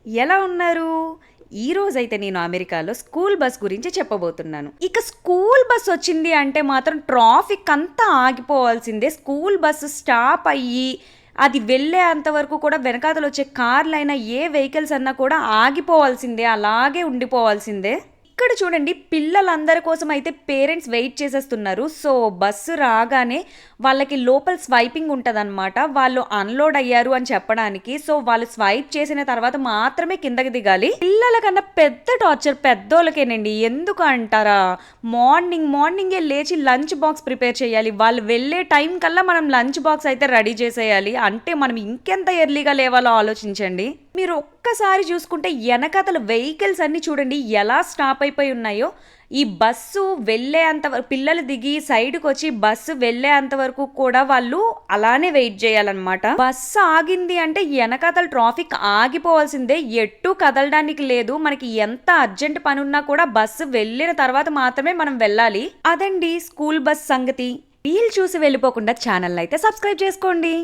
ఎలా ఉన్నారు? ఈ రోజైతే నేను అమెరికాలో స్కూల్ బస్ గురించి చెప్పబోతున్నాను. ఇక స్కూల్ బస్ వచ్చింది అంటే మాత్రం ట్రాఫిక్ అంతా ఆగిపోవాల్సిందే. స్కూల్ బస్సు స్టాప్ అయ్యి అది వెళ్ళే అంతవరకు కూడా వెనకాతల వచ్చే కార్లైనా ఏ వెహికల్స్ అన్నా కూడా ఆగిపోవాల్సిందే, అలాగే ఉండిపోవాల్సిందే. ఇక్కడ చూడండి, పిల్లలందరి కోసం అయితే పేరెంట్స్ వెయిట్ చేసేస్తున్నారు. సో బస్సు రాగానే వాళ్ళకి లోపల స్వైపింగ్ ఉంటదనమాట. వాళ్ళు అన్‌లోడ్ అయ్యారు అని చెప్పడానికి. సో వాళ్ళు స్వైప్ చేసిన తర్వాత మాత్రమే కిందకి దిగాలి. పిల్లల కన్నా పెద్ద టార్చర్ పెద్దోళ్ళకేనండి. ఎందుకు అంటారా? మార్నింగే లేచి లంచ్ బాక్స్ ప్రిపేర్ చేయాలి. వాళ్ళు వెళ్ళే టైం కల్లా మనం లంచ్ బాక్స్ అయితే రెడీ చేసేయాలి. అంటే మనం ఇంకెంత ఎర్లీగా లేవాలో ఆలోచించండి. మీరు ఒక్కసారి చూసుకుంటే వెనకాతల వెహికల్స్ అన్నీ చూడండి ఎలా స్టాప్ అయిపోయి ఉన్నాయో. ఈ బస్సు వెళ్ళేంత వరకు పిల్లలు దిగి సైడ్కి వచ్చి బస్సు వెళ్ళేంత వరకు కూడా వాళ్ళు అలానే వెయిట్ చేయాలన్నమాట. బస్సు ఆగింది అంటే వెనకాతల ట్రాఫిక్ ఆగిపోవాల్సిందే, ఎటు కదలడానికి లేదు. మనకి ఎంత అర్జెంట్ పని ఉన్నా కూడా బస్సు వెళ్ళిన తర్వాత మాత్రమే మనం వెళ్ళాలి. అదండి స్కూల్ బస్ సంగతి. రీల్ చూసి వెళ్ళిపోకుండా ఛానల్ అయితే సబ్స్క్రైబ్ చేసుకోండి.